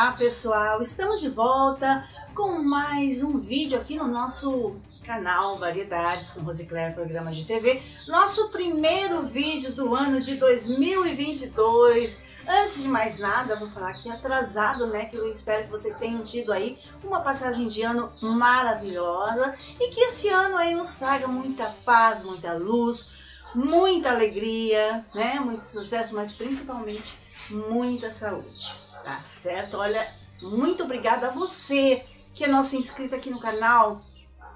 Olá pessoal, estamos de volta com mais um vídeo aqui no nosso canal Variedades com Rosicléia, programa de TV. Nosso primeiro vídeo do ano de 2022. Antes de mais nada, vou falar aqui atrasado, né? Que eu espero que vocês tenham tido aí uma passagem de ano maravilhosa e que esse ano aí nos traga muita paz, muita luz, muita alegria, né? Muito sucesso, mas principalmente muita saúde, tá certo? Olha, muito obrigada a você que é nosso inscrito aqui no canal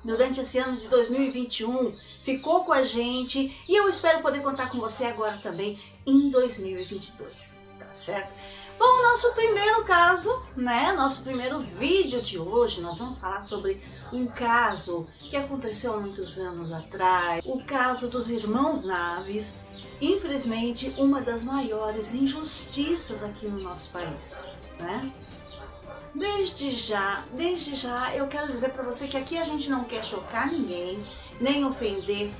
durante esse ano de 2021, ficou com a gente e eu espero poder contar com você agora também em 2022, tá certo? Bom, nosso primeiro caso, né? Nosso primeiro vídeo de hoje, nós vamos falar sobre um caso que aconteceu há muitos anos atrás, o caso dos irmãos Naves. Infelizmente, uma das maiores injustiças aqui no nosso país, né? Desde já eu quero dizer para você que aqui a gente não quer chocar ninguém, nem ofender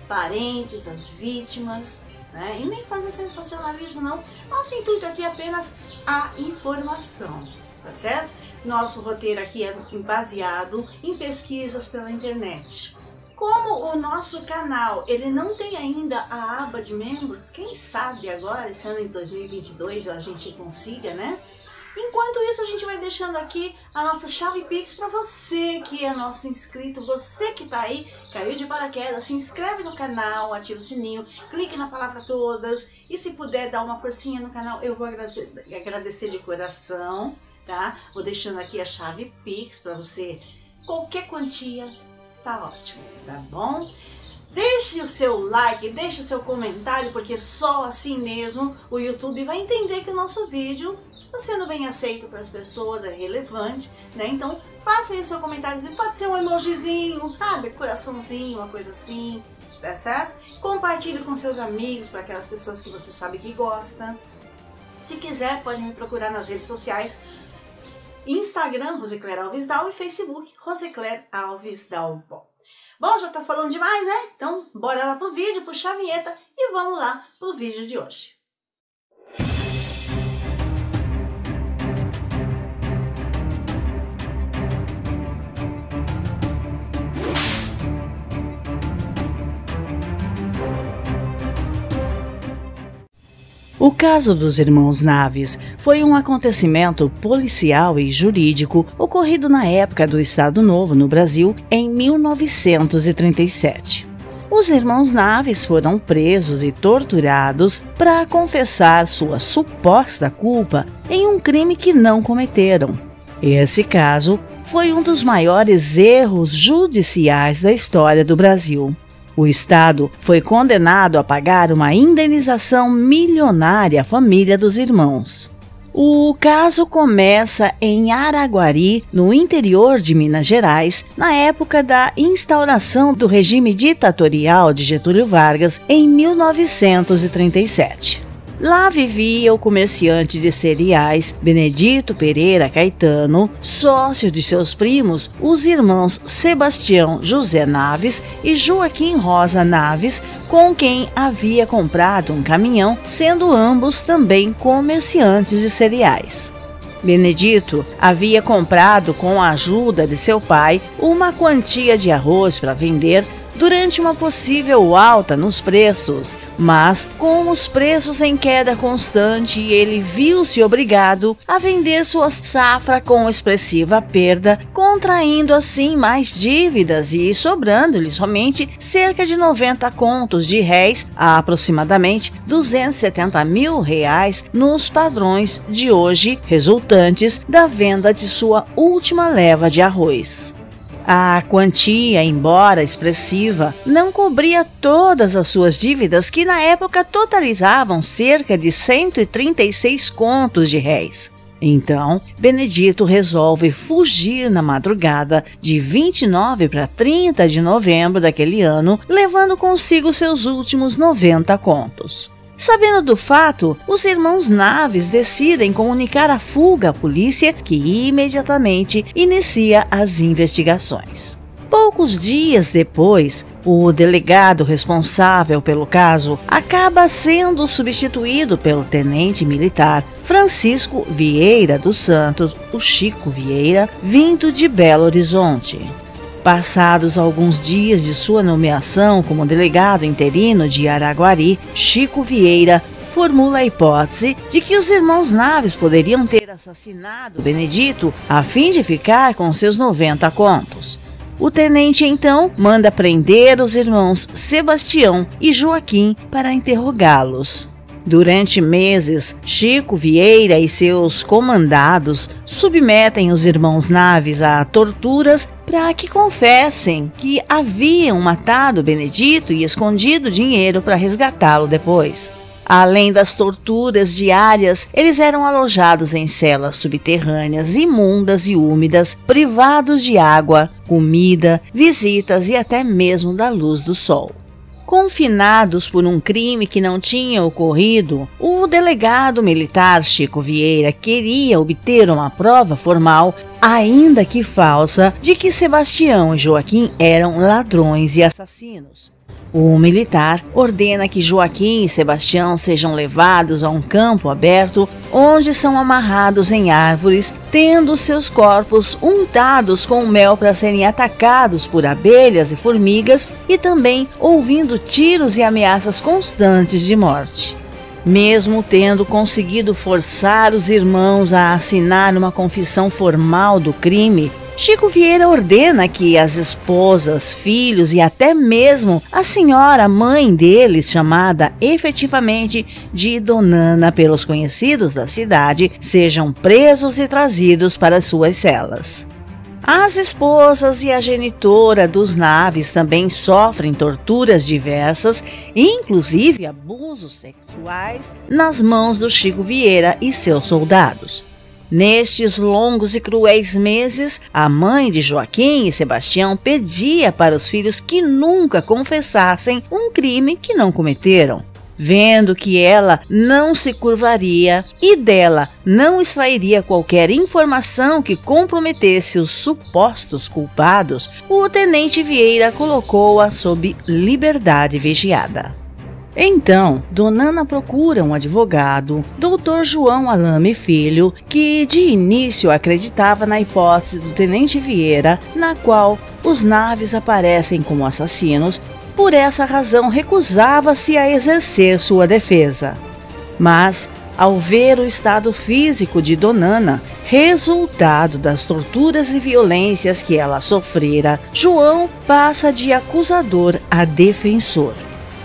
parentes, as vítimas, né? E nem fazer sensacionalismo não. Nosso intuito aqui é apenas a informação, tá certo? Nosso roteiro aqui é baseado em pesquisas pela internet. Como o nosso canal ele não tem ainda a aba de membros, quem sabe agora, esse ano de 2022, a gente consiga, né? Enquanto isso, a gente vai deixando aqui a nossa chave Pix para você que é nosso inscrito, você que tá aí, caiu de paraquedas, se inscreve no canal, ativa o sininho, clique na palavra todas e se puder dar uma forcinha no canal, eu vou agradecer de coração, tá? Vou deixando aqui a chave Pix para você, qualquer quantia tá ótimo, tá bom? Deixe o seu like, deixe o seu comentário, porque só assim mesmo o YouTube vai entender que o nosso vídeo está sendo bem aceito para as pessoas, é relevante, né? Então faça aí o seu comentário, pode ser um emojizinho, sabe? Coraçãozinho, uma coisa assim, tá certo? Compartilhe com seus amigos, para aquelas pessoas que você sabe que gosta. Se quiser, pode me procurar nas redes sociais, Instagram, Rosicléia Alves Dal, e Facebook, Rosicléia Alves Dal. Bom, já tá falando demais, né? Então, bora lá pro vídeo, puxar a vinheta e vamos lá pro vídeo de hoje. O caso dos irmãos Naves foi um acontecimento policial e jurídico ocorrido na época do Estado Novo no Brasil em 1937. Os irmãos Naves foram presos e torturados para confessar sua suposta culpa em um crime que não cometeram. Esse caso foi um dos maiores erros judiciais da história do Brasil. O Estado foi condenado a pagar uma indenização milionária à família dos irmãos. O caso começa em Araguari, no interior de Minas Gerais, na época da instauração do regime ditatorial de Getúlio Vargas em 1937. Lá vivia o comerciante de cereais Benedito Pereira Caetano, sócio de seus primos, os irmãos Sebastião José Naves e Joaquim Rosa Naves, com quem havia comprado um caminhão, sendo ambos também comerciantes de cereais. Benedito havia comprado, com a ajuda de seu pai, uma quantia de arroz para vender durante uma possível alta nos preços, mas com os preços em queda constante, ele viu-se obrigado a vender sua safra com expressiva perda, contraindo assim mais dívidas e sobrando-lhe somente cerca de 90 contos de réis, a aproximadamente R$270 mil nos padrões de hoje, resultantes da venda de sua última leva de arroz. A quantia, embora expressiva, não cobria todas as suas dívidas, que na época totalizavam cerca de 136 contos de réis. Então, Benedito resolve fugir na madrugada de 29 para 30 de novembro daquele ano, levando consigo seus últimos 90 contos. Sabendo do fato, os irmãos Naves decidem comunicar a fuga à polícia, que imediatamente inicia as investigações. Poucos dias depois, o delegado responsável pelo caso acaba sendo substituído pelo tenente militar Francisco Vieira dos Santos, o Chico Vieira, vindo de Belo Horizonte. Passados alguns dias de sua nomeação como delegado interino de Araguari, Chico Vieira formula a hipótese de que os irmãos Naves poderiam ter assassinado Benedito a fim de ficar com seus 90 contos. O tenente então manda prender os irmãos Sebastião e Joaquim para interrogá-los. Durante meses, Chico Vieira e seus comandados submetem os irmãos Naves a torturas para que confessem que haviam matado Benedito e escondido dinheiro para resgatá-lo depois. Além das torturas diárias, eles eram alojados em celas subterrâneas, imundas e úmidas, privados de água, comida, visitas e até mesmo da luz do sol. Confinados por um crime que não tinha ocorrido, o delegado militar Chico Vieira queria obter uma prova formal, ainda que falsa, de que Sebastião e Joaquim eram ladrões e assassinos. O militar ordena que Joaquim e Sebastião sejam levados a um campo aberto, onde são amarrados em árvores, tendo seus corpos untados com mel para serem atacados por abelhas e formigas e também ouvindo tiros e ameaças constantes de morte. Mesmo tendo conseguido forçar os irmãos a assinar uma confissão formal do crime, Chico Vieira ordena que as esposas, filhos e até mesmo a senhora mãe deles, chamada efetivamente de Donana pelos conhecidos da cidade, sejam presos e trazidos para suas celas. As esposas e a genitora dos Naves também sofrem torturas diversas, inclusive abusos sexuais, nas mãos do Chico Vieira e seus soldados. Nestes longos e cruéis meses, a mãe de Joaquim e Sebastião pedia para os filhos que nunca confessassem um crime que não cometeram. Vendo que ela não se curvaria e dela não extrairia qualquer informação que comprometesse os supostos culpados, o tenente Vieira colocou-a sob liberdade vigiada. Então, Donana procura um advogado, Dr. João Alame Filho, que de início acreditava na hipótese do tenente Vieira, na qual os Naves aparecem como assassinos. Por essa razão, recusava-se a exercer sua defesa. Mas, ao ver o estado físico de Donana, resultado das torturas e violências que ela sofrera, João passa de acusador a defensor.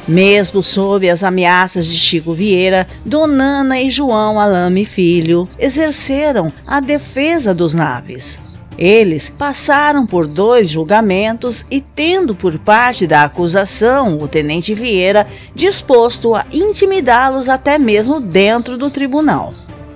Mesmo sob as ameaças de Chico Vieira, Donana e João Alame Filho exerceram a defesa dos Naves. Eles passaram por 2 julgamentos e, tendo por parte da acusação o tenente Vieira disposto a intimidá-los até mesmo dentro do tribunal.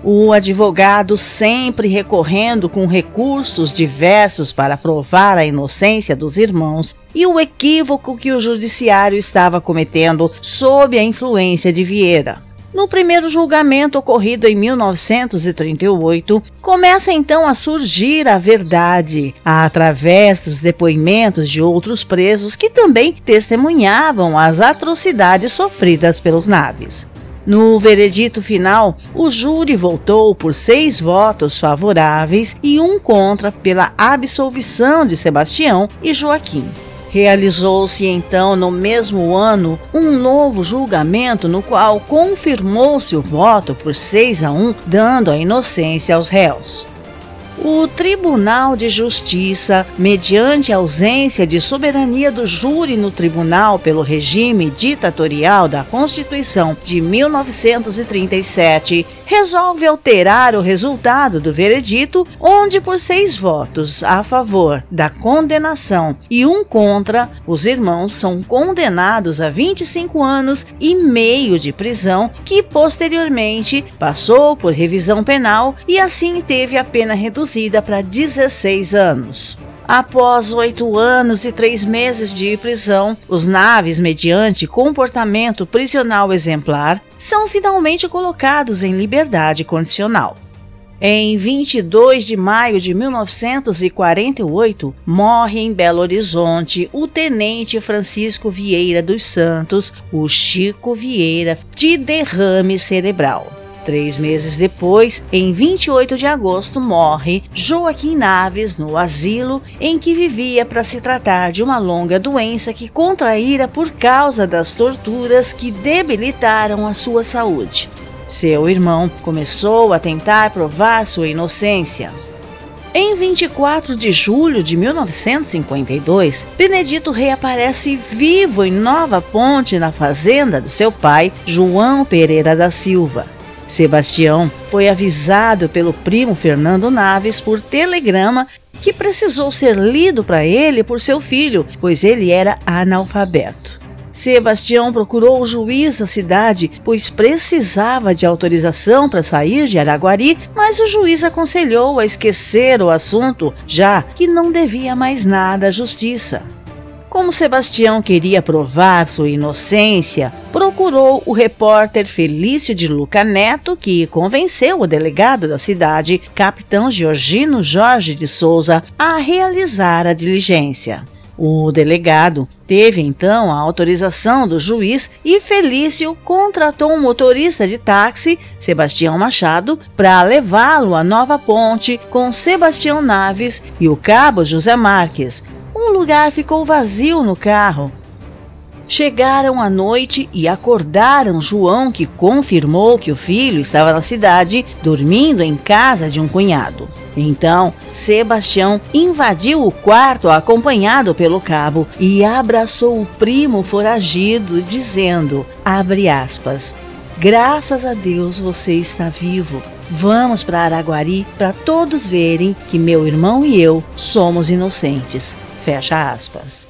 O advogado, sempre recorrendo com recursos diversos para provar a inocência dos irmãos e o equívoco que o judiciário estava cometendo sob a influência de Vieira. No primeiro julgamento ocorrido em 1938, começa então a surgir a verdade, através dos depoimentos de outros presos que também testemunhavam as atrocidades sofridas pelos Naves. No veredito final, o júri votou por 6 votos favoráveis e 1 contra pela absolvição de Sebastião e Joaquim. Realizou-se então no mesmo ano um novo julgamento no qual confirmou-se o voto por 6-1, dando a inocência aos réus. O Tribunal de Justiça, mediante a ausência de soberania do júri no tribunal pelo regime ditatorial da Constituição de 1937, resolve alterar o resultado do veredito, onde por 6 votos a favor da condenação e 1 contra, os irmãos são condenados a 25 anos e meio de prisão, que posteriormente passou por revisão penal e assim teve a pena reduzida para 16 anos. Após 8 anos e 3 meses de prisão, os Naves, mediante comportamento prisional exemplar, são finalmente colocados em liberdade condicional. Em 22 de maio de 1948, morre em Belo Horizonte o tenente Francisco Vieira dos Santos, o Chico Vieira, de derrame cerebral. 3 meses depois, em 28 de agosto, morre Joaquim Naves no asilo em que vivia para se tratar de uma longa doença que contraíra por causa das torturas que debilitaram a sua saúde. Seu irmão começou a tentar provar sua inocência. Em 24 de julho de 1952, Benedito reaparece vivo em Nova Ponte, na fazenda do seu pai, João Pereira da Silva. Sebastião foi avisado pelo primo Fernando Naves por telegrama que precisou ser lido para ele por seu filho, pois ele era analfabeto. Sebastião procurou o juiz da cidade, pois precisava de autorização para sair de Araguari, mas o juiz aconselhou a esquecer o assunto, já que não devia mais nada à justiça. Como Sebastião queria provar sua inocência, procurou o repórter Felício de Luca Neto, que convenceu o delegado da cidade, capitão Georgino Jorge de Souza, a realizar a diligência. O delegado teve então a autorização do juiz e Felício contratou um motorista de táxi, Sebastião Machado, para levá-lo a Nova Ponte com Sebastião Naves e o cabo José Marques. Um lugar ficou vazio no carro. Chegaram à noite e acordaram João, que confirmou que o filho estava na cidade, dormindo em casa de um cunhado. Então, Sebastião invadiu o quarto acompanhado pelo cabo e abraçou o primo foragido, dizendo, abre aspas, graças a Deus você está vivo. Vamos para Araguari para todos verem que meu irmão e eu somos inocentes. Fecha aspas.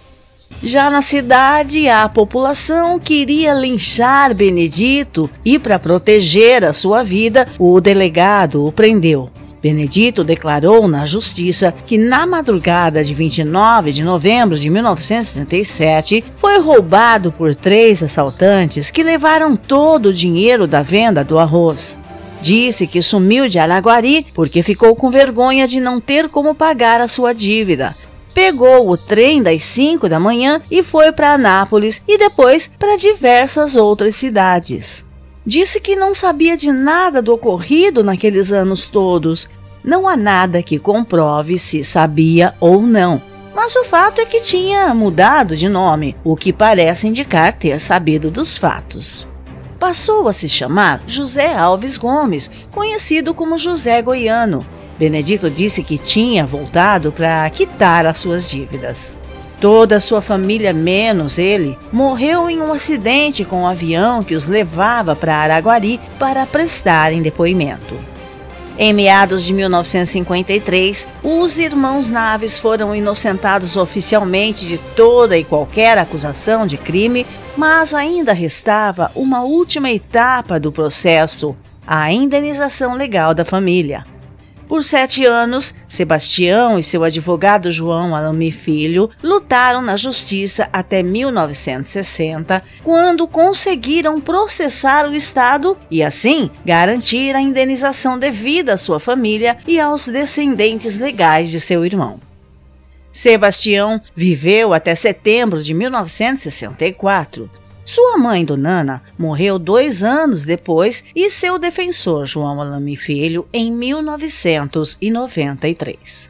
Já na cidade, a população queria linchar Benedito e, para proteger a sua vida, o delegado o prendeu. Benedito declarou na justiça que na madrugada de 29 de novembro de 1977 foi roubado por 3 assaltantes que levaram todo o dinheiro da venda do arroz. Disse que sumiu de Araguari porque ficou com vergonha de não ter como pagar a sua dívida. Pegou o trem das 5 da manhã e foi para Anápolis e depois para diversas outras cidades. Disse que não sabia de nada do ocorrido naqueles anos todos. Não há nada que comprove se sabia ou não, mas o fato é que tinha mudado de nome, o que parece indicar ter sabido dos fatos. Passou a se chamar José Alves Gomes, conhecido como José Goiano. Benedito disse que tinha voltado para quitar as suas dívidas. Toda a sua família, menos ele, morreu em um acidente com um avião que os levava para Araguari para prestarem depoimento. Em meados de 1953, os irmãos Naves foram inocentados oficialmente de toda e qualquer acusação de crime, mas ainda restava uma última etapa do processo, a indenização legal da família. Por 7 anos, Sebastião e seu advogado João Alami Filho lutaram na justiça até 1960, quando conseguiram processar o Estado e, assim, garantir a indenização devida à sua família e aos descendentes legais de seu irmão. Sebastião viveu até setembro de 1964. Sua mãe, Donana, morreu 2 anos depois e seu defensor, João Alami Filho, em 1993.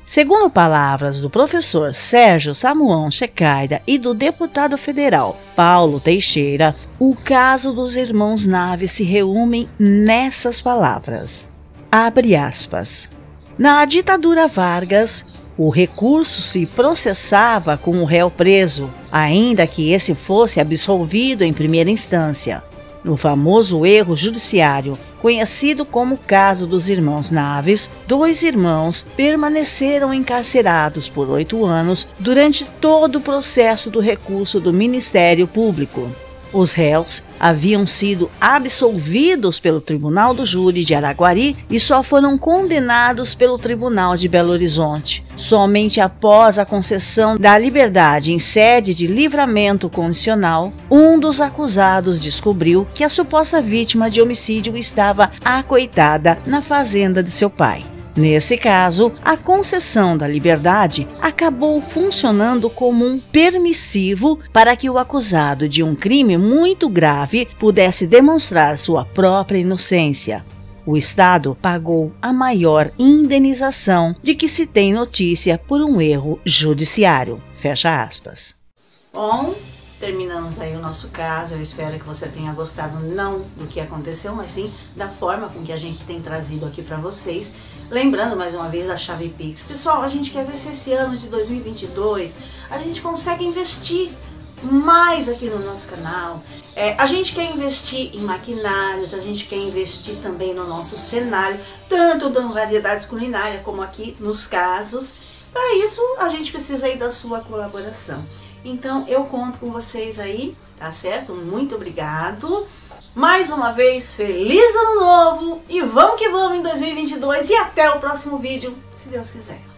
Segundo palavras do professor Sérgio Samuão Checaira e do deputado federal Paulo Teixeira, o caso dos irmãos Naves se reúne nessas palavras. Abre aspas. Na ditadura Vargas, o recurso se processava com o réu preso, ainda que esse fosse absolvido em primeira instância. No famoso erro judiciário, conhecido como caso dos irmãos Naves, 2 irmãos permaneceram encarcerados por 8 anos durante todo o processo do recurso do Ministério Público. Os réus haviam sido absolvidos pelo Tribunal do Júri de Araguari e só foram condenados pelo Tribunal de Belo Horizonte. Somente após a concessão da liberdade em sede de livramento condicional, um dos acusados descobriu que a suposta vítima de homicídio estava acoitada na fazenda de seu pai. Nesse caso, a concessão da liberdade acabou funcionando como um permissivo para que o acusado de um crime muito grave pudesse demonstrar sua própria inocência. O Estado pagou a maior indenização de que se tem notícia por um erro judiciário. Fecha aspas. Bom, terminamos aí o nosso caso. Eu espero que você tenha gostado não do que aconteceu, mas sim da forma com que a gente tem trazido aqui para vocês. Lembrando mais uma vez da chave Pix. Pessoal, a gente quer ver se esse ano de 2022 a gente consegue investir mais aqui no nosso canal. A gente quer investir em maquinários, a gente quer investir também no nosso cenário, tanto de variedades culinárias como aqui nos casos. Para isso, a gente precisa aí da sua colaboração. Então, eu conto com vocês aí, tá certo? Muito obrigado. Mais uma vez, feliz ano novo e vamos que vamos em 2022 e até o próximo vídeo, se Deus quiser.